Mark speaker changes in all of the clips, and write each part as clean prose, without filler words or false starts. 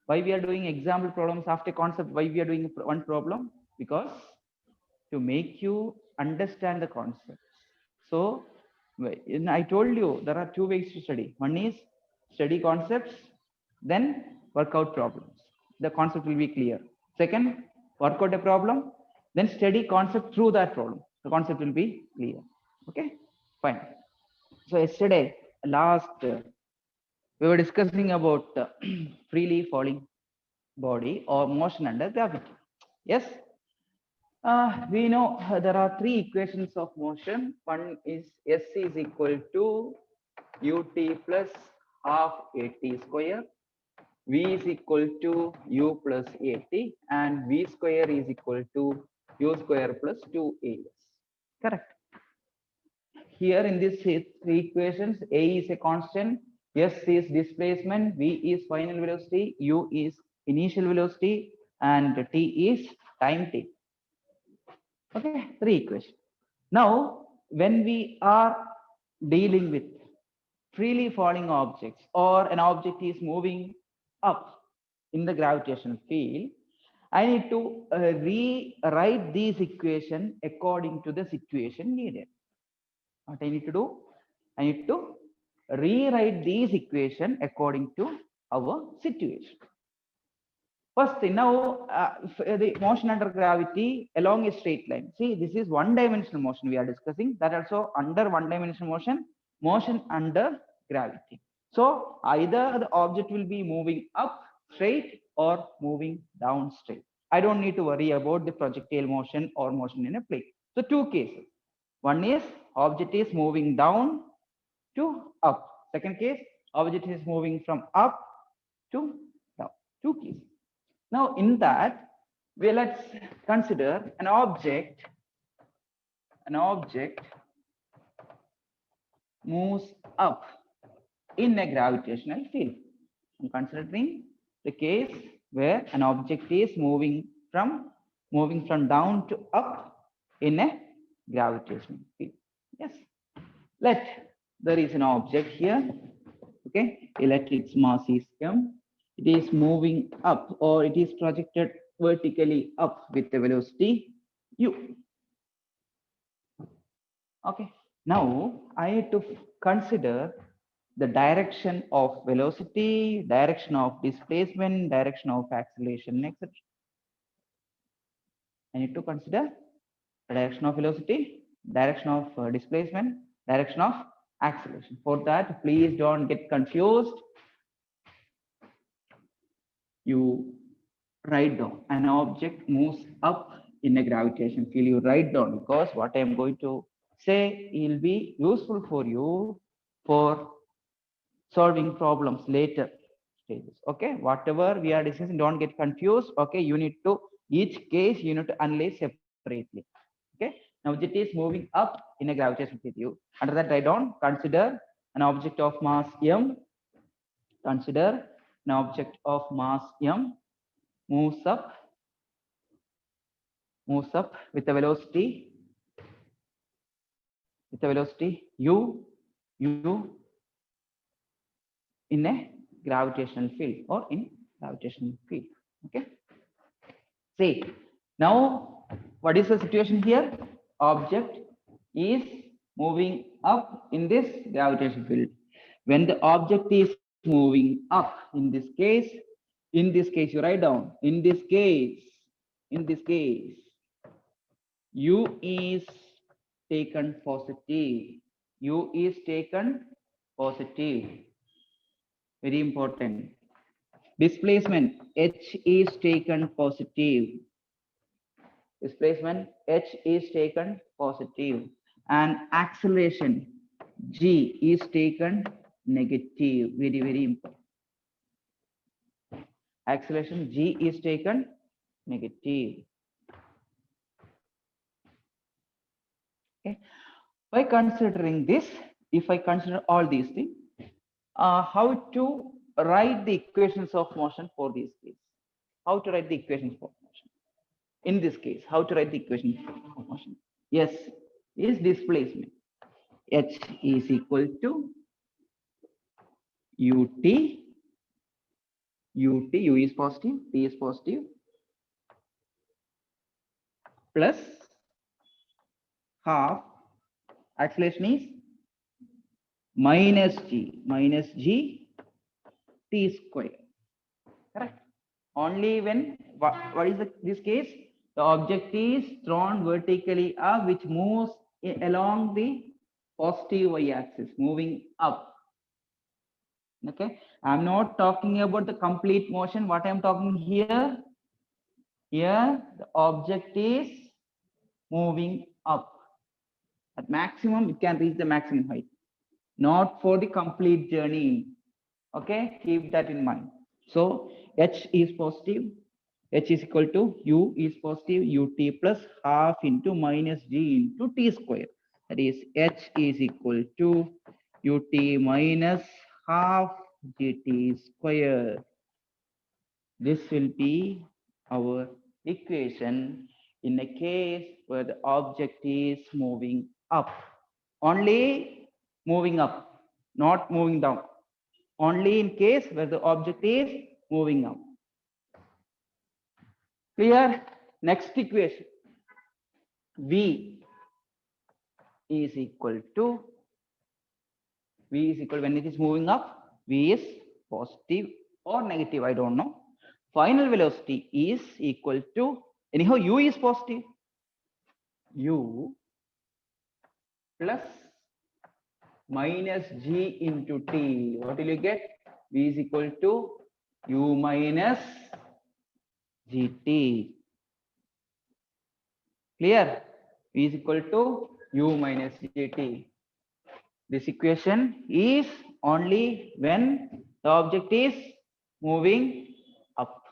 Speaker 1: Why we are doing example problems after concept? Why we are doing one problem? Because to make you understand the concept. So I told you there are two ways to study. One is study concepts, then work out problems. The concept will be clear. Second, work out a problem, then study concept through that problem. The concept will be clear. Okay, fine. So yesterday, last we were discussing about freely falling body or motion under gravity. Yes, we know there are three equations of motion. One is S is equal to ut plus half at square. V is equal to u plus at, and v square is equal to u square plus 2as. Correct. Here in these three equations, A is a constant, S is displacement, V is final velocity, U is initial velocity, and T is time t. Okay, three equations. Now, when we are dealing with freely falling objects or an object is moving up in the gravitational field, I need to rewrite these equation according to the situation needed. What I need to do? I need to rewrite these equation according to our situation. First thing, now the motion under gravity along a straight line. See, this is one-dimensional motion we are discussing. That also under one-dimensional motion, motion under gravity. So either the object will be moving up straight or moving down straight. I don't need to worry about the projectile motion or motion in a plane. So two cases. One is object is moving down to up. Second case, object is moving from up to down. Two cases. Now in that, let's consider an object moves up in a gravitational field. I'm considering the case where an object is moving from down to up in a gravitational field. Yes. There is an object here. Okay, let its mass is m. It is moving up, or it is projected vertically up with the velocity u. Okay, now I need to consider the direction of velocity, direction of displacement, direction of acceleration, etc. I need to consider the direction of velocity, direction of displacement, direction of acceleration. For that, please don't get confused. You write down an object moves up in a gravitation field. You write down, because what I am going to say will be useful for you for solving problems later stages. Okay, whatever we are discussing, don't get confused. Okay, you need to, each case you need to analyze separately. Okay, now it is moving up in a gravitational field. Under that, write down, consider an object of mass m. Consider an object of mass m moves up with a velocity u in a gravitational field or in gravitational field. Okay, see, now what is the situation here? Object is moving up in this gravitational field. When the object is moving up in this case you write down, in this case u is taken positive. U is taken positive. Very important. Displacement h is taken positive. Displacement h is taken positive, and acceleration g is taken negative. Very, very important. Acceleration g is taken negative. Okay. By considering this, if I consider all these things, how to write the equations of motion for these cases? How to write the equations for motion? In this case, how to write the equation of motion? Yes, is displacement. H is equal to ut ut, u is positive, t is positive, plus half acceleration is minus g t square. Correct. Only when what is this case? The object is thrown vertically up, which moves along the positive y-axis, moving up. Okay. I'm not talking about the complete motion. What I'm talking here, the object is moving up. At maximum, it can reach the maximum height. Not for the complete journey. Okay, keep that in mind. So h is positive, h is equal to u is positive, ut plus half into minus g into t square. That is h is equal to ut minus half gt square. This will be our equation in a case where the object is moving up. Only moving up, not moving down. Only in case where the object is moving up. Clear? Next equation. V is equal to, when it is moving up, V is positive or negative, I don't know. Final velocity is equal to, anyhow, U is positive. U plus minus G into T. What will you get? V is equal to U minus GT. Clear? V is equal to U minus GT. This equation is only when the object is moving up.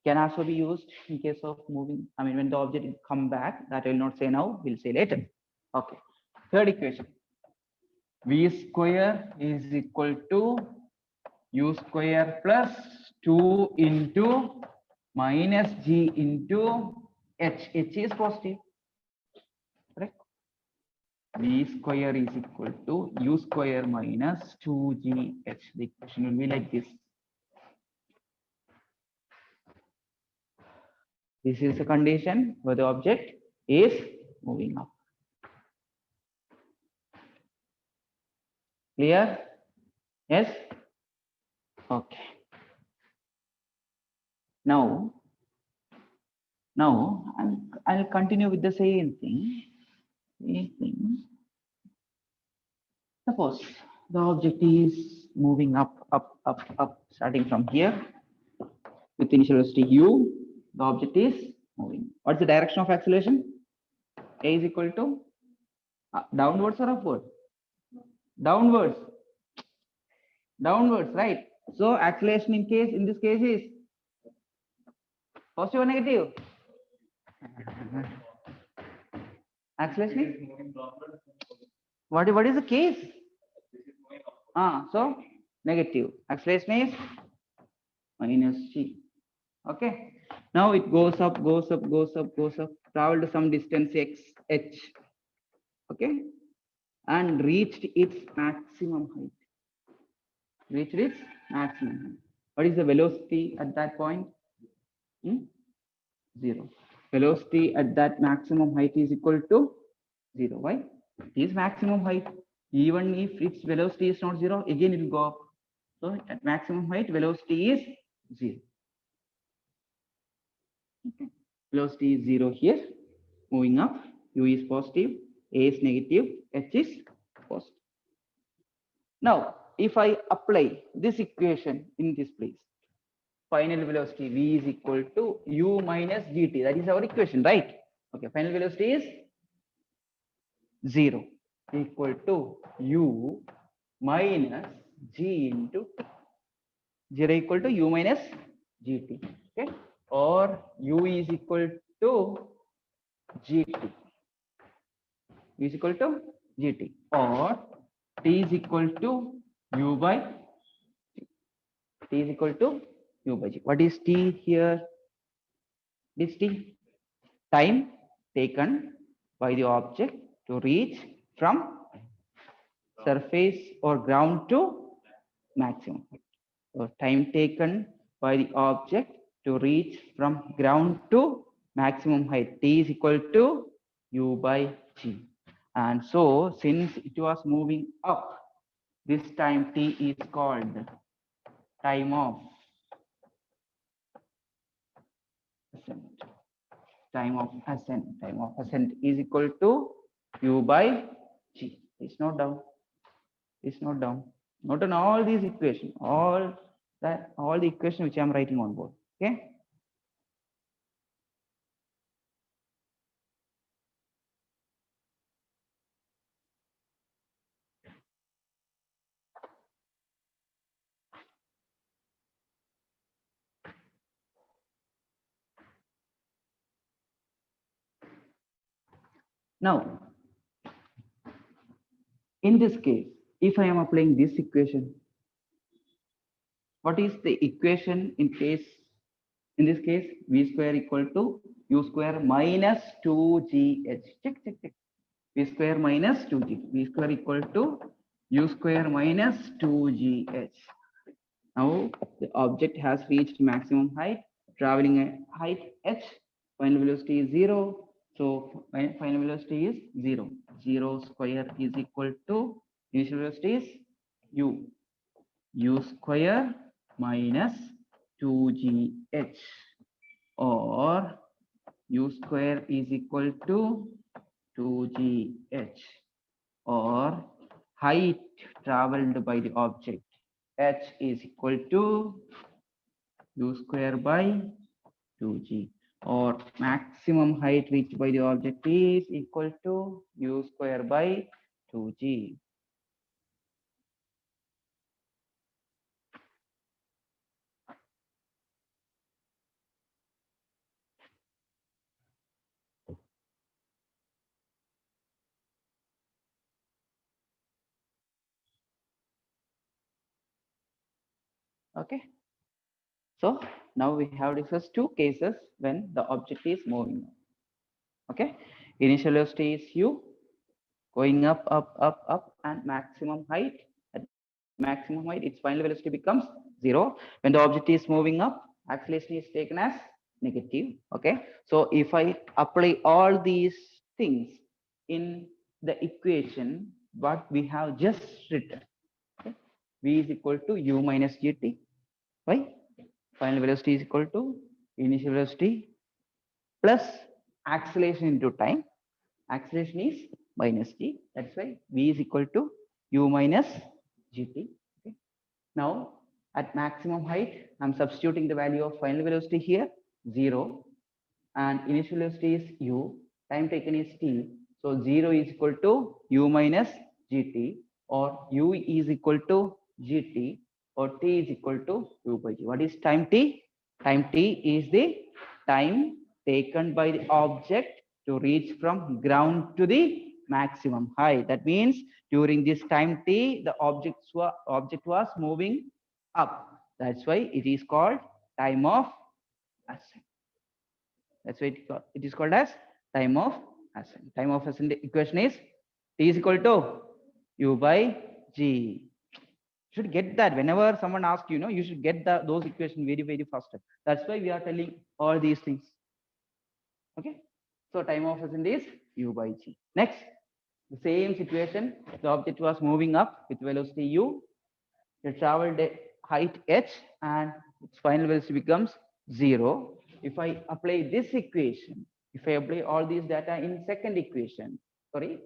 Speaker 1: Can also be used in case of moving, when the object will come back. That I will not say now, we'll say later. Okay. Third equation. V square is equal to U square plus 2 into minus G into H. H is positive. Correct? V square is equal to U square minus 2GH. The equation will be like this. This is a condition where the object is moving up. Clear? Yes? Okay. Now I'll continue with the same thing. Suppose the object is moving up, starting from here with initial velocity u. The object is moving. What's the direction of acceleration? A is equal to downwards or upward? Downwards. Downwards, right? So acceleration in this case is positive or negative? Acceleration is? What is the case? So negative. Acceleration is minus g. Okay. Now it goes up, traveled some distance h. Okay. And reached its maximum height. What is the velocity at that point? 0. Velocity at that maximum height is equal to 0. Why? It is maximum height. Even if its velocity is not 0, again it will go up. So at maximum height, velocity is 0. Okay. Velocity is 0 here. Moving up, U is positive, A is negative, H is positive. Now, if I apply this equation in this place, final velocity V is equal to U minus GT. That is our equation, right? Okay, final velocity is 0 equal to U minus G into T. 0 equal to U minus GT. Okay, or U is equal to GT. U is equal to GT, or T is equal to U by G. T is equal to U by G. What is T here? This T, time taken by the object to reach from surface or ground to maximum height. time taken by the object to reach from ground to maximum height. T is equal to u by g. And so since it was moving up, this time T is called time of ascent. Time of ascent. Time of ascent is equal to u by g. It's not down. It's not down. Not on all these equations. All the equation which I'm writing on board. Okay. Now, in this case, if I am applying this equation, what is the equation in this case, v square equal to u square minus 2gh. Check. V square minus 2g. V square equal to u square minus 2gh. Now the object has reached maximum height, traveling at height h. Final velocity is 0. So final velocity is 0. 0 square is equal to initial velocity is u square minus 2gh, or u square is equal to 2gh, or height traveled by the object h is equal to u square by 2g, or maximum height reached by the object is equal to u square by 2g. Okay. So now we have discussed two cases when the object is moving. Okay. Initial velocity is u, going up, and maximum height. At maximum height, its final velocity becomes 0. When the object is moving up, acceleration is taken as negative. Okay. So if I apply all these things in the equation, what we have just written, okay? V is equal to u minus gt. Why? Final velocity is equal to initial velocity plus acceleration into time. Acceleration is minus g. That's why v is equal to u minus gt. Okay. Now at maximum height, I'm substituting the value of final velocity here, 0, and initial velocity is u. Time taken is t. So 0 is equal to u minus gt, or u is equal to gt, or t is equal to u by g. What is time t? Time t is the time taken by the object to reach from ground to the maximum height. That means during this time t, the object was moving up. That's why it is called time of ascent. That's why it is called as time of ascent. Time of ascent equation is t is equal to u by g. You should get that whenever someone asks you, you should get those equations very faster. That's why we are telling all these things. Okay. So time of ascent is u by g. Next, the same situation. The object was moving up with velocity u. It traveled at height h, and its final velocity becomes 0. If I apply this equation, if I apply all these data in second equation, the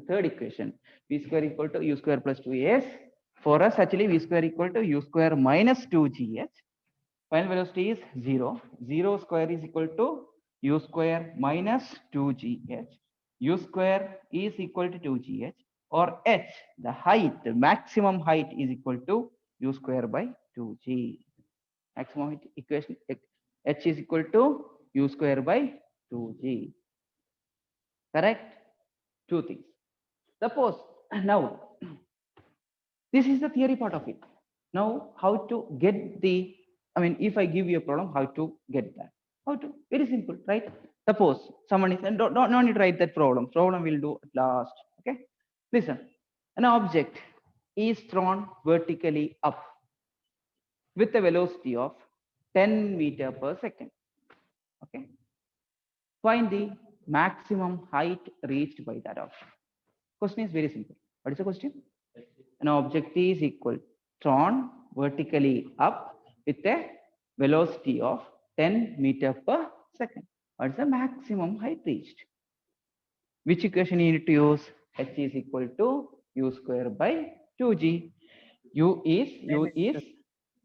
Speaker 1: third equation, v square equal to u square plus 2s. For us, actually, v square equal to u square minus 2gh. Final velocity is 0. 0 square is equal to u square minus 2gh. U square is equal to 2gh, or h, the height, the maximum height is equal to u square by 2g. Maximum height equation, h is equal to u square by 2g. Correct? Two things. Suppose now, this is the theory part of it. Now, how to get the, if I give you a problem, how to get that? How to? Very simple, right? Suppose someone is, and don't need to write that problem. Problem will do at last. Okay. Listen, an object is thrown vertically up. with a velocity of 10 meter per second. Okay. Find the maximum height reached by that object. Question is very simple. What is the question? An object is thrown vertically up with a velocity of 10 meter per second. What is the maximum height reached? Which equation you need to use? H is equal to u square by 2g. U is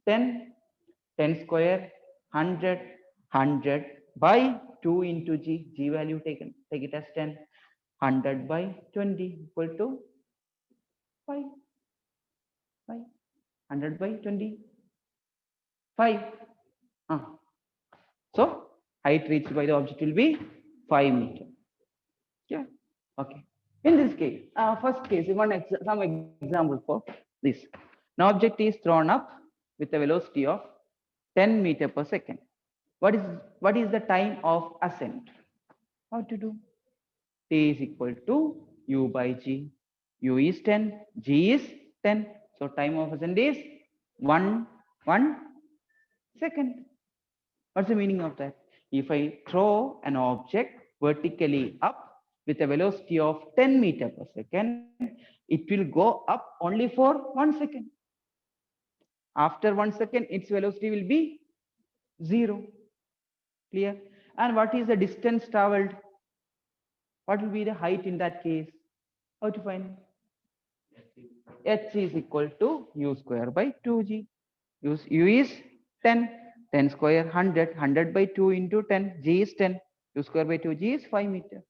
Speaker 1: 10, 10 square, 100, 100 by 2 into g. G value taken, take it as 10. 100 by 20 equal to 5. 100 by 20. 5. So height reached by the object will be 5 meter. Yeah. Okay. In this case, first case, some example for this. An object is thrown up with a velocity of 10 meter per second. What is the time of ascent? How to do? T is equal to u by g. U is 10, g is 10. So time of ascent is 1 second. What's the meaning of that? If I throw an object vertically up with a velocity of 10 meter per second, it will go up only for 1 second. After 1 second, its velocity will be 0. Clear? And what is the distance traveled? What will be the height in that case? How to find? H is equal to u square by 2g. U is 10. 10 square 100. 100 by 2 into 10. G is 10. U square by 2g is 5 meter.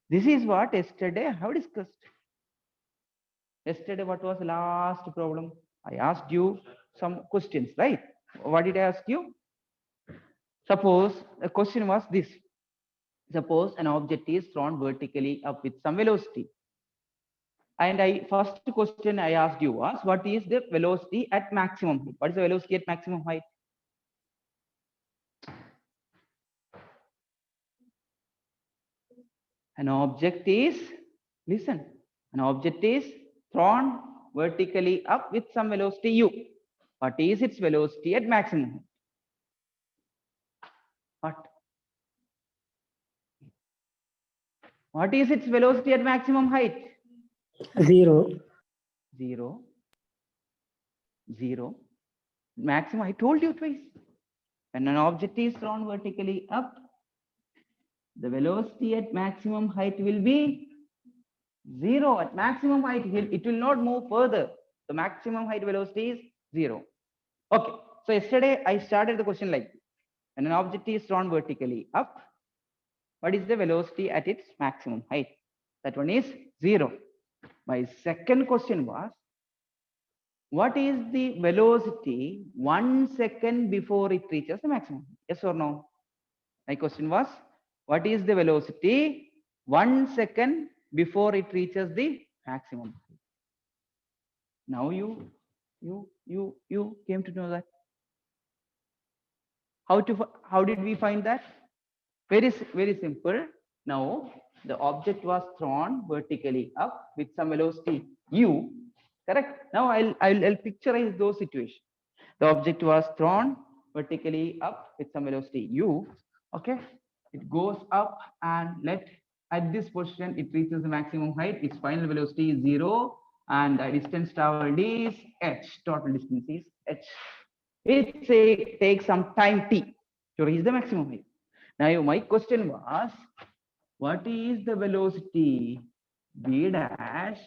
Speaker 1: This is what yesterday I have discussed. Yesterday, what was the last problem? I asked you some questions, right? What did I ask you? Suppose the question was this. Suppose an object is thrown vertically up with some velocity. And first question I asked you was, what is the velocity at maximum height? What is the velocity at maximum height? An object is, listen, an object is thrown vertically up with some velocity u. What is its velocity at maximum height? What is its velocity at maximum height?
Speaker 2: 0.
Speaker 1: 0. 0. Maximum, I told you twice. When an object is thrown vertically up, the velocity at maximum height will be 0. At maximum height, it will not move further. The maximum height velocity is 0. Okay. So yesterday I started the question like this. When an object is thrown vertically up, what is the velocity at its maximum height? That one is 0. My second question was, what is the velocity 1 second before it reaches the maximum? Yes or no? My question was, what is the velocity 1 second before it reaches the maximum? Now you came to know that. How did we find that? Very simple. Now the object was thrown vertically up with some velocity u. Correct. Now I'll picturize those situations. The object was thrown vertically up with some velocity u. Okay. It goes up and at this position it reaches the maximum height. Its final velocity is 0 and the distance traveled is h. Total distance is h. It takes some time t to reach the maximum height. Now my question was, what is the velocity v dash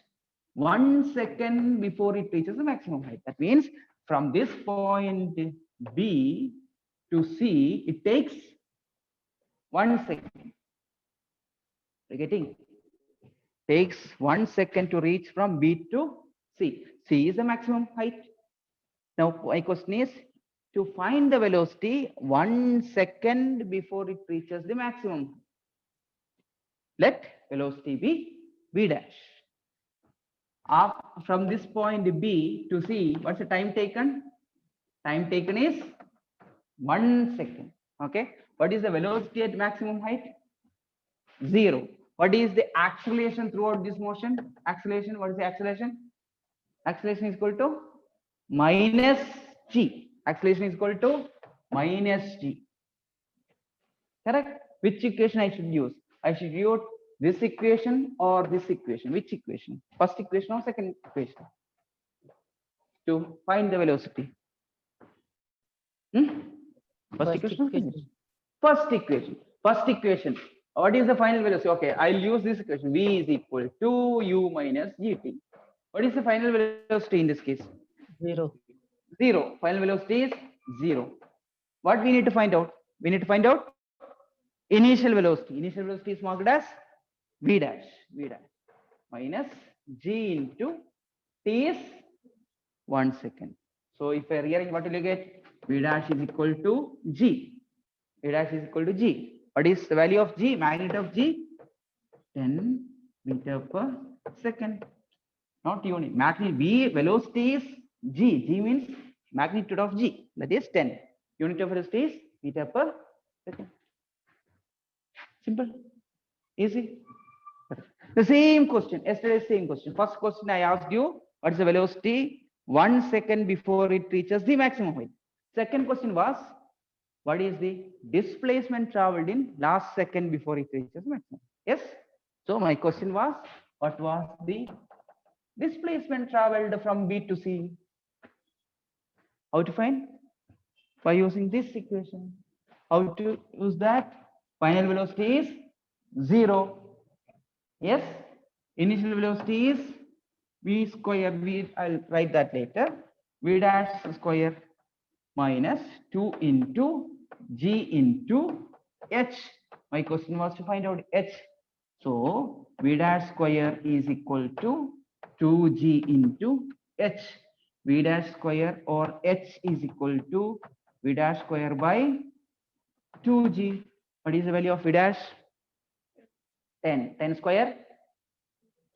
Speaker 1: 1 second before it reaches the maximum height? That means from this point B to C, it takes 1 second. You're getting? Takes 1 second to reach from B to C. C is the maximum height. Now my question is, to find the velocity 1 second before it reaches the maximum, let velocity be v dash. From this point B to C, what's the time taken? Time taken is 1 second. Okay. What is the velocity at maximum height? 0. What is the acceleration throughout this motion? Acceleration, what is the acceleration? Acceleration is equal to minus g. Acceleration is equal to minus g. Correct? Which equation I should use? I should use this equation or this equation. Which equation? First equation or second equation? To find the velocity. First equation or second equation? First equation. First equation. What is the final velocity? Okay, I'll use this equation. V is equal to u minus gt. What is the final velocity in this case?
Speaker 2: 0.
Speaker 1: 0. Final velocity is 0. What we need to find out? We need to find out initial velocity. Initial velocity is marked as v dash minus g into t is 1 second. So if I rearrange, what will you get? V dash is equal to g. V dash is equal to g. What is the value of g? Magnitude of g? 10 meter per second. Not unit. Magnitude v velocity is g. G means magnitude of g. That is 10. Unit of velocity is meter per second. Simple. Easy. The same question. Yesterday's same question. First question I asked you, what is the velocity 1 second before it reaches the maximum height? Second question was, what is the displacement traveled in last second before it reaches maximum? Yes. So my question was, what was the displacement traveled from B to C? How to find? By using this equation. How to use that? Final velocity is 0. Yes. Initial velocity is v square. I'll write that later. V dash square minus 2 into g into h. My question was to find out h. So v dash square is equal to 2g into h. V dash square or h is equal to v dash square by 2g. What is the value of v dash? 10. 10 square?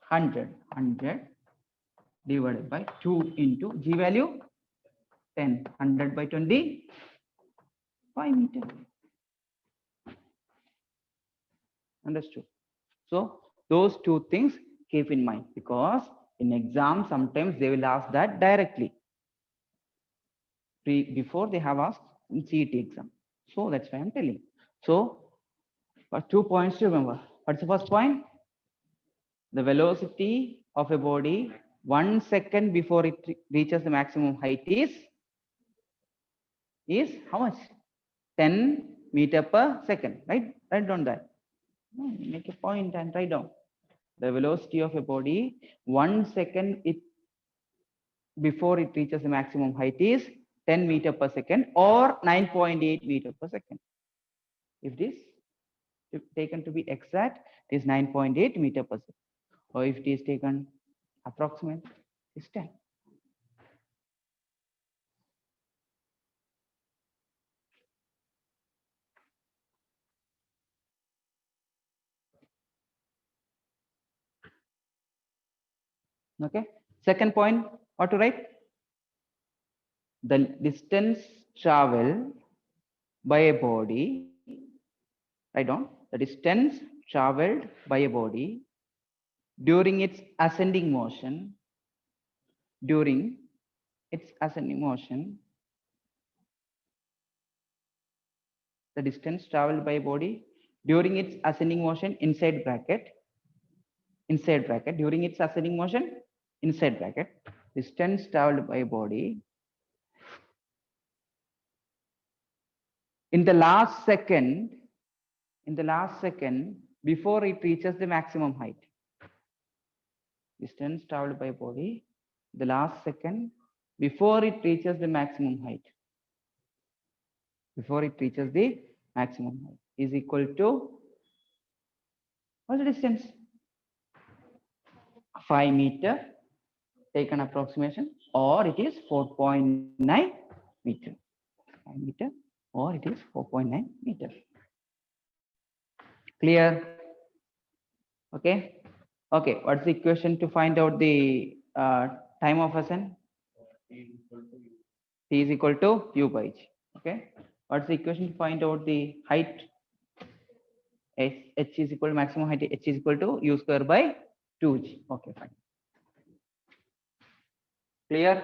Speaker 1: 100. 100 divided by 2 into g value? 10. 100 by 20? 5 meter. Understood? So those two things keep in mind, because in exam sometimes they will ask that directly before they have asked in CET exam. So that's why I'm telling. So 2 points to remember. What's the first point? The velocity of a body 1 second before it reaches the maximum height is how much? 10 meter per second, right? Write down that. Make a point and write down. The velocity of a body 1 second before it reaches the maximum height is 10 meter per second or 9.8 meter per second. If taken to be exact, it is 9.8 meter per second. Or if it is taken approximate, it's 10. Okay. Second point, what to write? The distance traveled by a body. Write down the distance traveled by a body during its ascending motion. During its ascending motion, the distance traveled by a body during its ascending motion inside bracket, during its ascending motion inside bracket, distance traveled by a body in the last second before it reaches the maximum height. Distance traveled by a body the last second before it reaches the maximum height. Before it reaches the maximum height is equal to, what's the distance? 5 meter, take an approximation, or it is 4.9 meter. 5 meter, or it is 4.9 meter. Clear? Okay. Okay. What's the equation to find out the time of ascent? T is equal to u by g. Okay. What's the equation to find out the height? H is equal to maximum height. H is equal to u square by 2g. Okay, fine. Clear?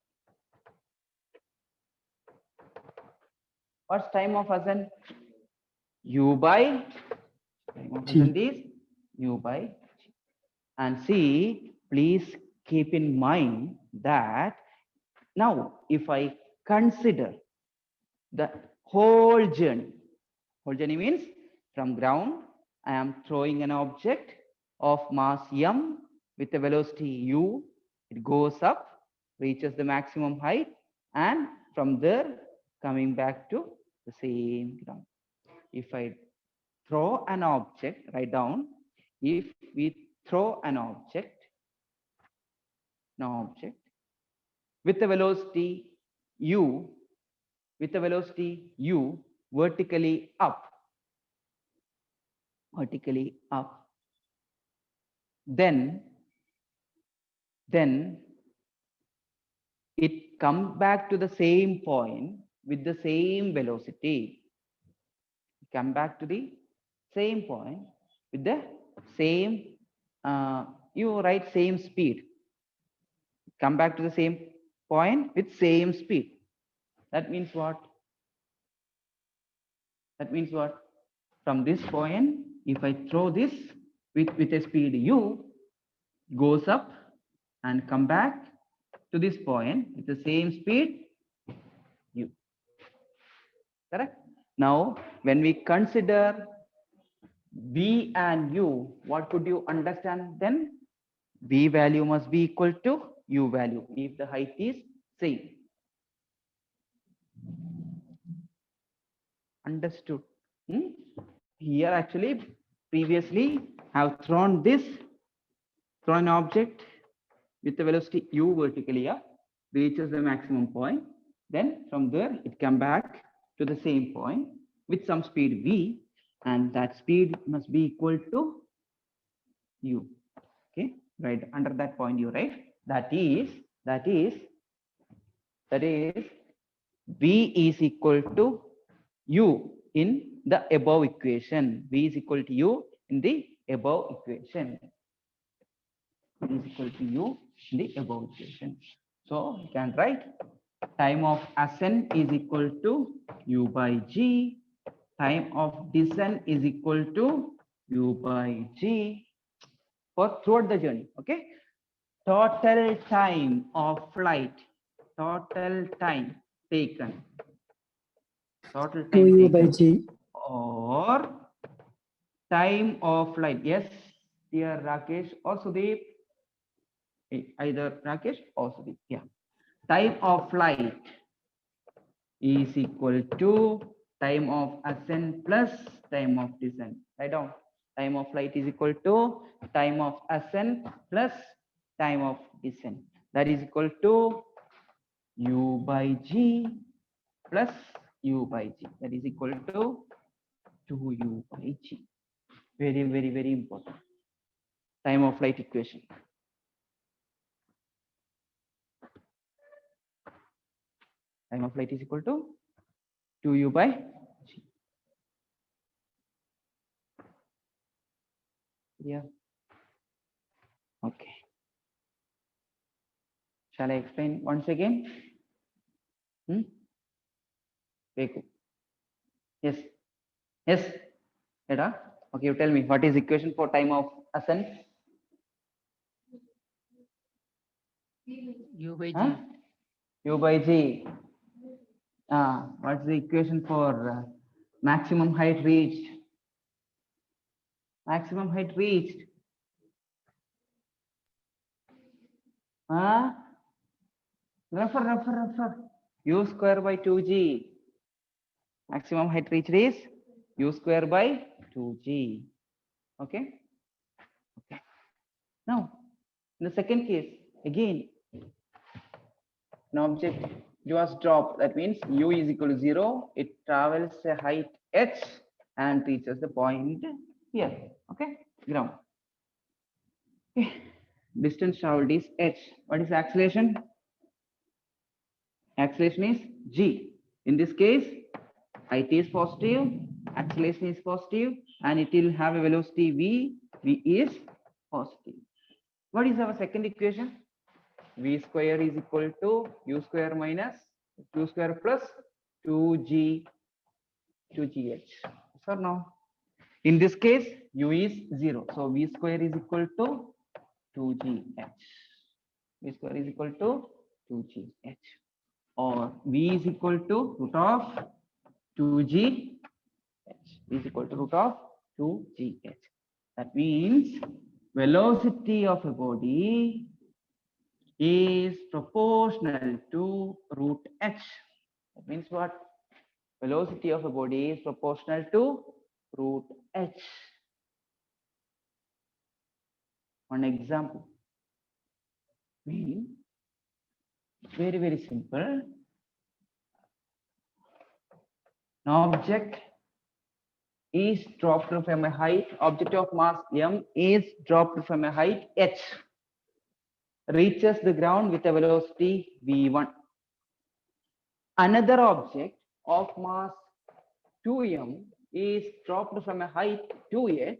Speaker 1: What's time of Azan? u by time of
Speaker 2: G.
Speaker 1: ascent is u by g. And see, please keep in mind that now if I consider the whole journey means from ground, I am throwing an object of mass m with a velocity u. It goes up, reaches the maximum height, and from there coming back to the same ground. If I throw an object, write down, if we throw an object with a velocity u, vertically up, then it comes back to the same point with the same velocity. Come back to the same point with the same, you write same speed. Come back to the same point with same speed. That means what? From this point, if I throw this with a speed u, goes up and come back to this point with the same speed u. Correct? Now, when we consider v and u, what could you understand then? V value must be equal to u value if the height is same. Understood? Here actually previously have thrown an object with the velocity u vertically up, reaches the maximum point. Then from there it come back to the same point with some speed v, and that speed must be equal to u. Okay, right under that point you write that is v is equal to u in the above equation. V is equal to u in the above equation. V is equal to u in the above equation. So you can write time of ascent is equal to u by g. Time of descent is equal to u by g for throughout the journey. Okay. Total time of flight. Total time taken. Total time
Speaker 2: 2u by
Speaker 1: taken.
Speaker 2: G.
Speaker 1: Or time of flight. Yes, dear Rakesh or Sudeep. Either Rakesh or Sudeep. Yeah. Time of flight is equal to time of ascent plus time of descent. Write down. Time of flight is equal to time of ascent plus time of descent. That is equal to u by g plus u by g. That is equal to 2u by g. Very, very, very important. Time of flight equation. Time of flight is equal to 2u by g. Yeah. Okay. Shall I explain once again? Veku. Yes. Yes. Eda. Okay, you tell me what is equation for time of ascent?
Speaker 3: U by G.
Speaker 1: Huh? U by g. What's the equation for maximum height reached? Maximum height reached. Refer. U square by 2g. Maximum height reached is u square by 2g. Okay. Now, in the second case, again, an object was dropped. That means u is equal to 0. It travels a height h and reaches the point here. Okay, ground. Okay. Distance traveled is h. What is acceleration? Acceleration is g. In this case, height is positive, acceleration is positive, and it will have a velocity v. V is positive. What is our second equation? V square is equal to u square minus u square plus 2gh. Yes or no? In this case, u is 0. So v square is equal to 2gh. V square is equal to 2gh. Or v is equal to root of 2gh. V is equal to root of 2gh. That means velocity of a body is proportional to root h. That means what? Velocity of a body is proportional to root h. One example. Mean very simple. An object is dropped from a height. Object of mass m is dropped from a height h. Reaches the ground with a velocity v1. Another object of mass 2m is dropped from a height 2h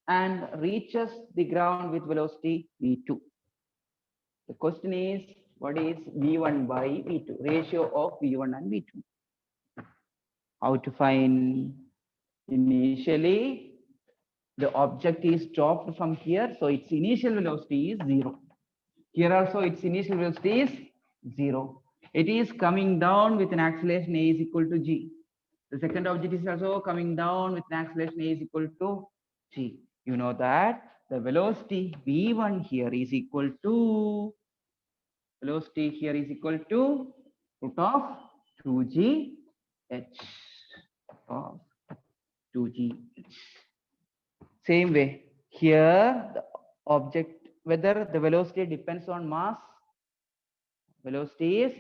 Speaker 1: and reaches the ground with velocity v2. The question is, what is v1 by v2? Ratio of v1 and v2. How to find? Initially, the object is dropped from here, so its initial velocity is 0. Here also its initial velocity is 0. It is coming down with an acceleration a is equal to g. The second object is also coming down with an acceleration a is equal to g. You know that the velocity v1 here is equal to root of 2gh of 2gh. Same way here, the object, whether the velocity depends on mass, velocity is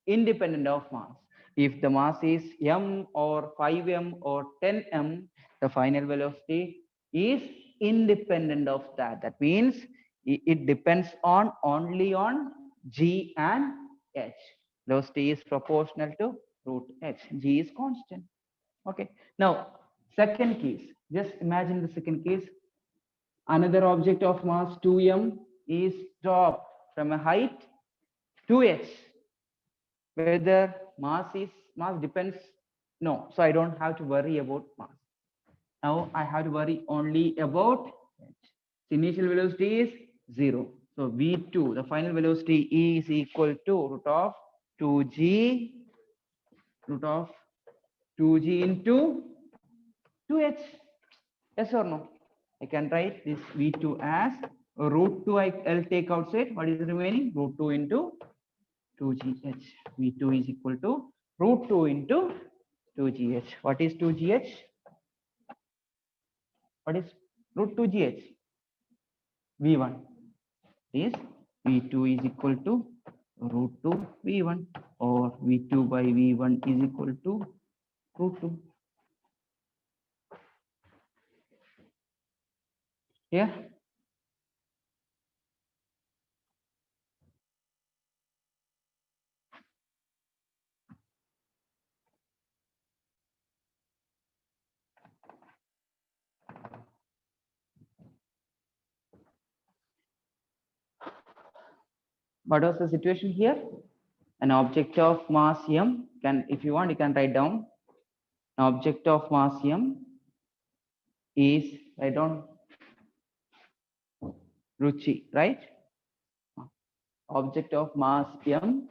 Speaker 1: independent of mass. If the mass is m or 5m or 10m, the final velocity is independent of that. That means it depends on only on g and h. Velocity is proportional to root h. G is constant. Okay. Now, second case. Just imagine the second case. Another object of mass 2m is dropped from a height 2h. Whether mass depends, no, so I don't have to worry about mass. Now I have to worry only about h. The initial velocity is 0. So v2, the final velocity is equal to root of 2g into 2h. Yes or no? I can write this v2 as root 2. I'll take outside. What is remaining? Root 2 into 2gh. v2 is equal to root 2 into 2gh. What is 2gh? What is root 2gh? v1 is v2 is equal to root 2 v1, or v2 by v1 is equal to root 2. Yeah. What was the situation here? An object of mass m, if you want, you can write down. An object of mass m is, write down Ruchi, right? Object of mass m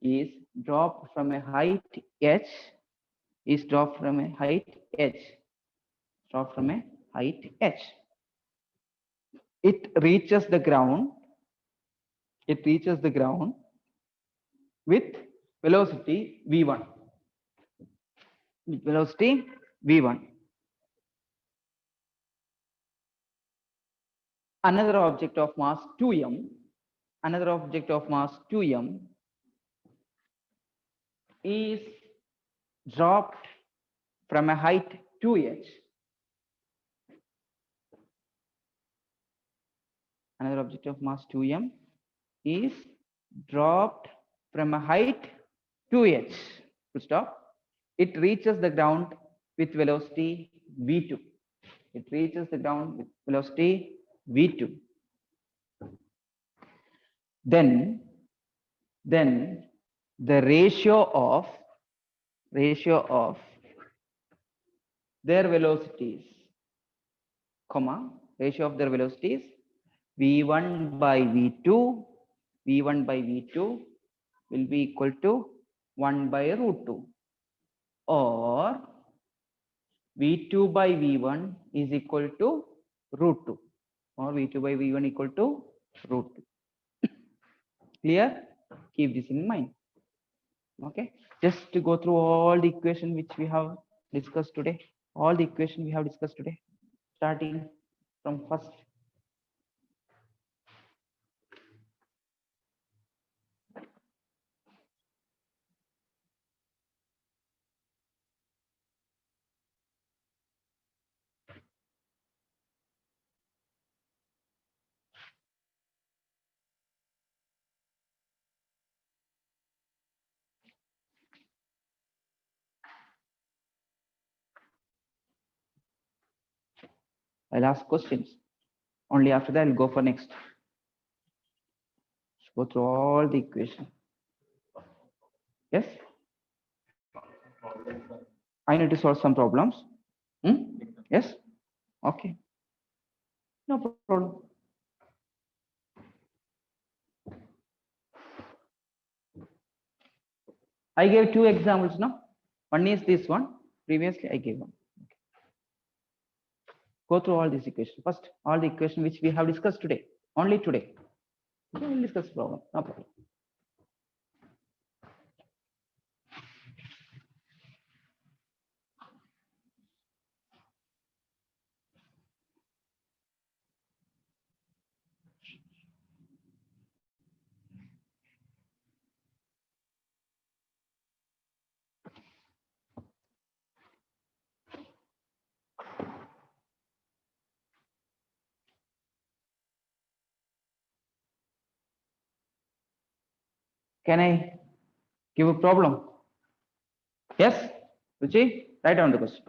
Speaker 1: is dropped from a height h. Dropped from a height h. It reaches the ground. With velocity v1. Another object of mass 2m is dropped from a height 2h. Another object of mass 2m is dropped from a height 2h. Full stop. It reaches the ground with velocity v2. Then the ratio of their velocities, comma, ratio of their velocities, v1 by v2, v1 by v2 will be equal to 1 by root 2, or v2 by v1 is equal to root 2, or v2 by v1 equal to root 2. Clear? Keep this in mind. Okay, just to go through all the equation which we have discussed today, all the equation we have discussed today, starting from first. I'll ask questions. Only after that I'll go for next. Go through all the equation. Yes? I need to solve some problems. Yes? Okay. No problem. I gave two examples now. One is this one. Previously I gave one. Okay. Go through all these equations. First, all the equation which we have discussed today. Only today. We will discuss problem. No problem. Can I give a problem? Yes? Ruchi, write down the question.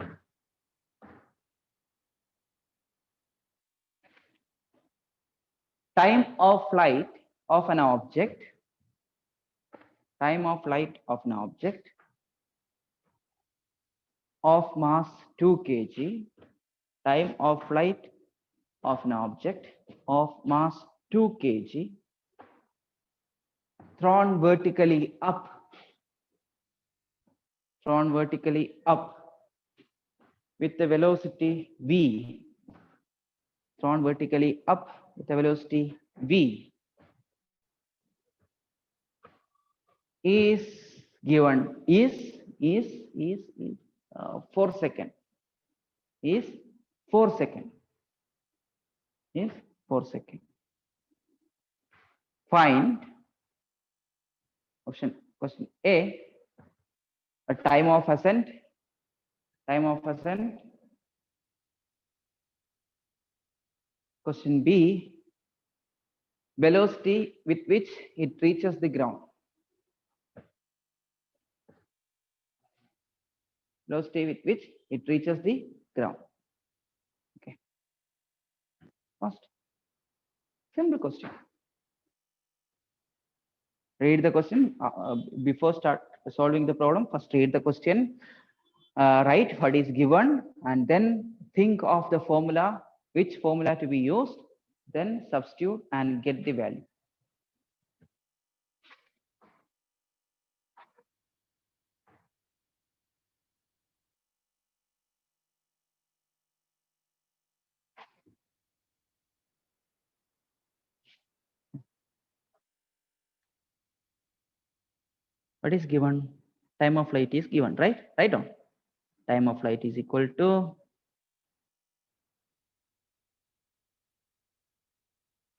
Speaker 1: Time of flight of an object. Time of flight of an object of mass 2 kg. Time of flight of an object of mass 2 kg thrown vertically up with the velocity v, thrown vertically up with the velocity v, is given is 4 second, is 4 second, is 4 second. Find question A, a time of ascent, question B, velocity with which it reaches the ground, velocity with which it reaches the ground. Okay, first simple question. Read the question before start solving the problem. First read the question, write what is given, and then think of the formula, which formula to be used, then substitute and get the value. What is given? Time of flight is given, right? Write down. Time of flight is equal to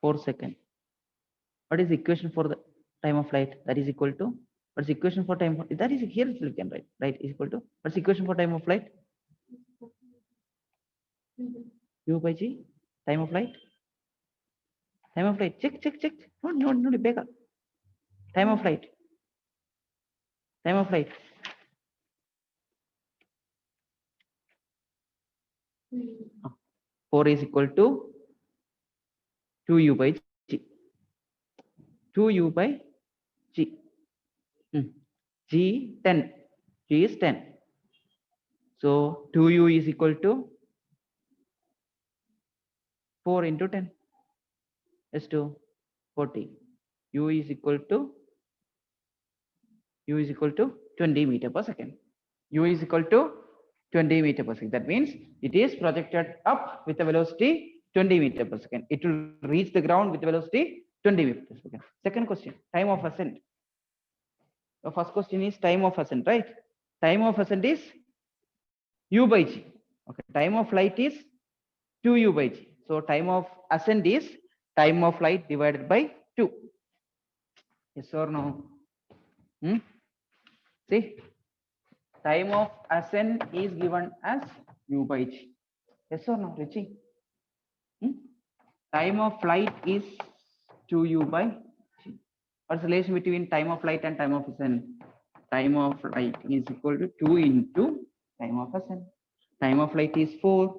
Speaker 1: 4 seconds. What is the equation for the time of flight? That is equal to, what's the equation for time? That is here you can write. Right is equal to, what's the equation for time of flight? U by G. Time of flight. Time of flight. Check. No, back up. Time of flight. 4 is equal to 2u by g. 2u by g. G 10. G is 10. So 2u is equal to 4 into 10 is to 40. U is equal to 20 meter per second. U is equal to 20 meter per second. That means it is projected up with a velocity 20 meter per second. It will reach the ground with a velocity 20 meter per second. Second question, time of ascent. The first question is time of ascent, right? Time of ascent is u by g. Okay, time of flight is 2u by g. So time of ascent is time of flight divided by 2. Yes or no? See, time of ascent is given as u by g. Yes or no, Richie? Time of flight is 2u by g. What's the relation between time of flight and time of ascent? Time of flight is equal to 2 into time of ascent. Time of flight is 4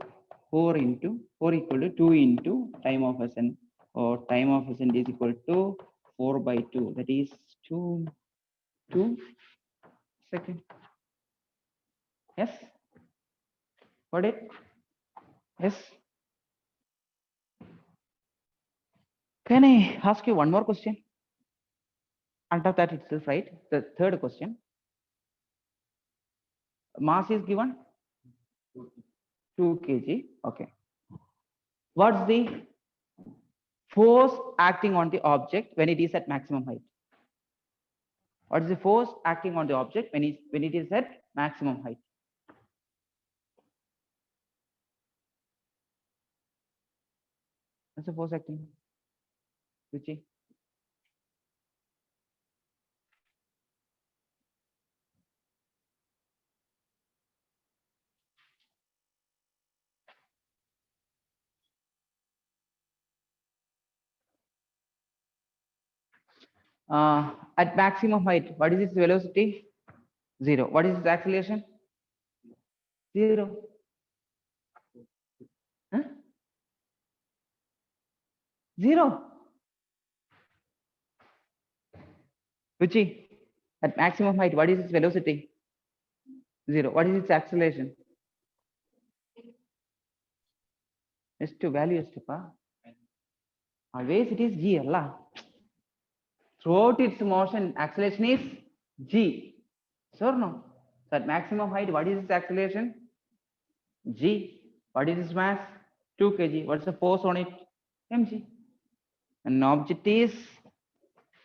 Speaker 1: equal to 2 into time of ascent, or time of ascent is equal to 4 by 2, that is 2 seconds. Yes, got it? Yes. Can I ask you one more question under that itself, right? The third question, mass is given 2 kg. Okay, what's the force acting on the object when it is at maximum height? What is the force acting on the object when it is at maximum height? What's the force acting? Ruchi? At maximum height, what is its velocity? 0. What is its acceleration? 0. Huh? 0. Ruchi, at maximum height, what is its velocity? 0. What is its acceleration? It's to value step. Always it is g. Allah. Throughout its motion, acceleration is g. Sure, no? So at maximum height, what is its acceleration? G. What is its mass? 2 kg. What's the force on it? Mg. An object is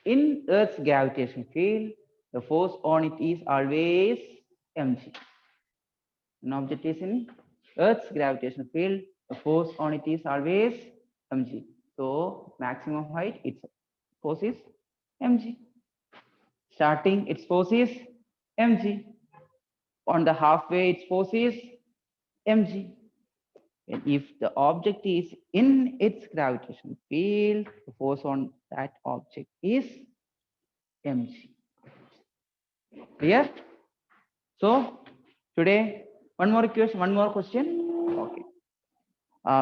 Speaker 1: in Earth's gravitational field, the force on it is always mg. An object is in Earth's gravitational field, the force on it is always mg. So maximum height, its force is mg. Starting, its force is mg. On the halfway, its force is mg. And if the object is in its gravitational field, the force on that object is mg. Clear? So today, one more question. Okay.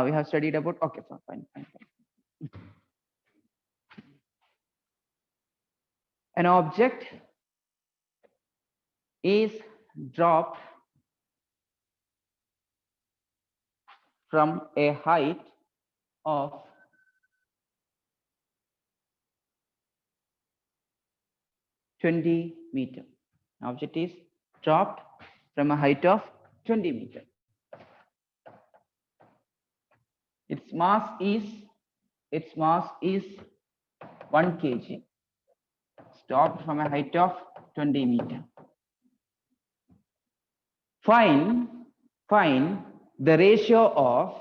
Speaker 1: We have studied about, okay, fine. An object is dropped from a height of 20 meters. An object is dropped from a height of 20 meters. Its mass is 1 kg. Dropped from a height of 20 meters. Find the ratio of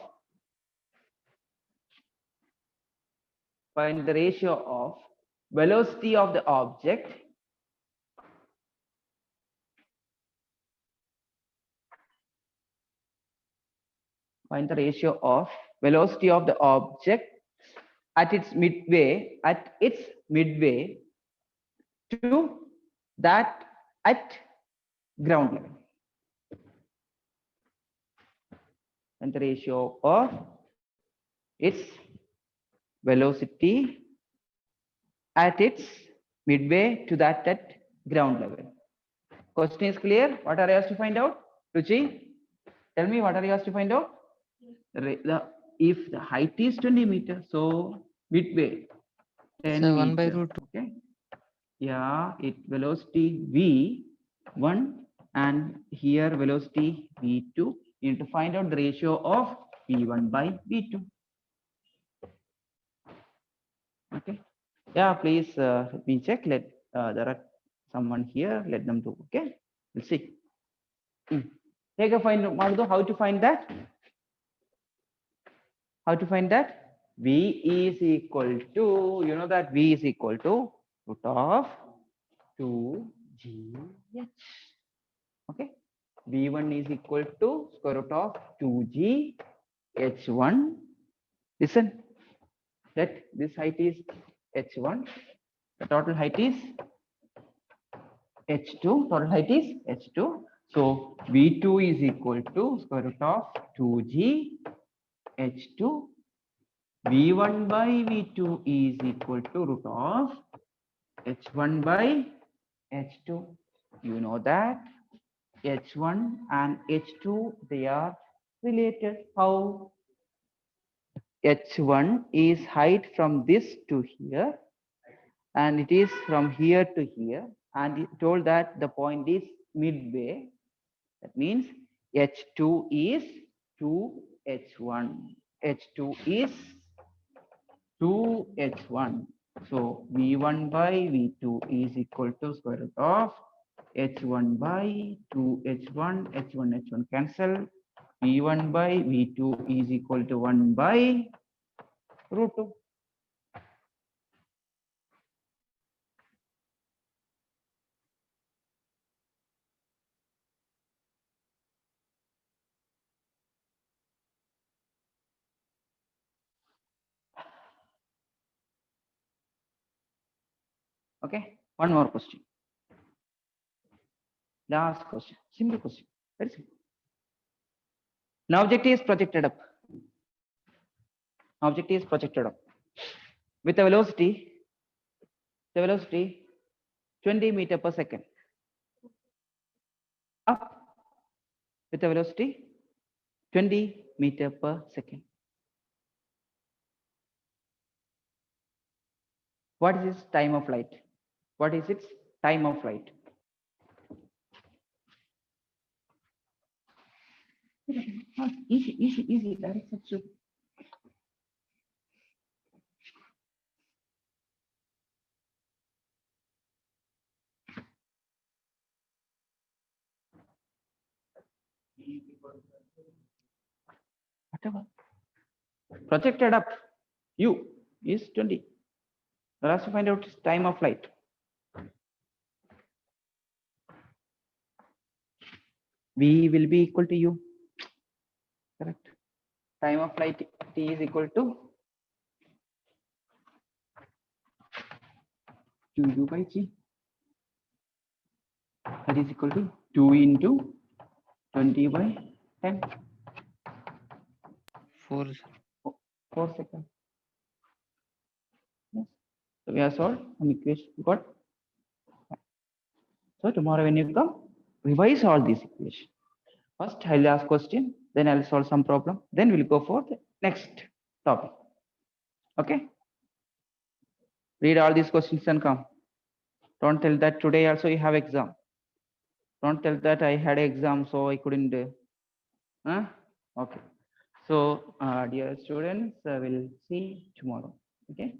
Speaker 1: velocity of the object at its midway to that at ground level. And the ratio of its velocity at its midway to that at ground level. Question is clear? What are you asked to find out? Ruchi? Tell me what are you asked to find out? If the height is 20 meters, so midway 10
Speaker 3: So 1 by
Speaker 1: meters.
Speaker 3: root 2.
Speaker 1: Okay. Yeah, it velocity v1 and here velocity v2. You need to find out the ratio of v1 by v2. Okay. Yeah, please let me check. There are someone here. Let them do. Okay. We'll see. Take a find Madhu, how to find that? How to find that? V is equal to, you know that V is equal to root of 2gh. Okay. V1 is equal to square root of 2g h1. Listen, that this height is h1. The total height is h2. Total height is h2. So V2 is equal to square root of 2g h2. V1 by V2 is equal to root of h1 by h2. You know that h1 and h2, they are related. How? h1 is height from this to here, and it is from here to here, and it told that the point is midway. That means h2 is 2h1. h2 is 2h1. So v1 by v2 is equal to square root of h1 by 2h1. h1 cancel. v1 by v2 is equal to 1 by root 2. Okay, one more question. Last question. Simple question. Very simple. An object is projected up. Object is projected up with a velocity 20 meter per second. Up with a velocity 20 meter per second. What is its time of flight? What is its time of flight? Easy. Direct substitute. Whatever. Projected up, u is 20. We'll have to find out its time of flight. V will be equal to u. Correct. Time of flight t is equal to 2u by g. That is equal to 2 into 20 by 10.
Speaker 3: 4.
Speaker 1: 4 seconds. Yes. So we have solved an equation. Got? So tomorrow when you come, revise all these equations. First I'll ask question, then I'll solve some problem, then we'll go for the next topic. Okay? Read all these questions and come. Don't tell that today also you have exam. Don't tell that I had exam so I couldn't. Okay. So dear students, we'll see tomorrow. Okay.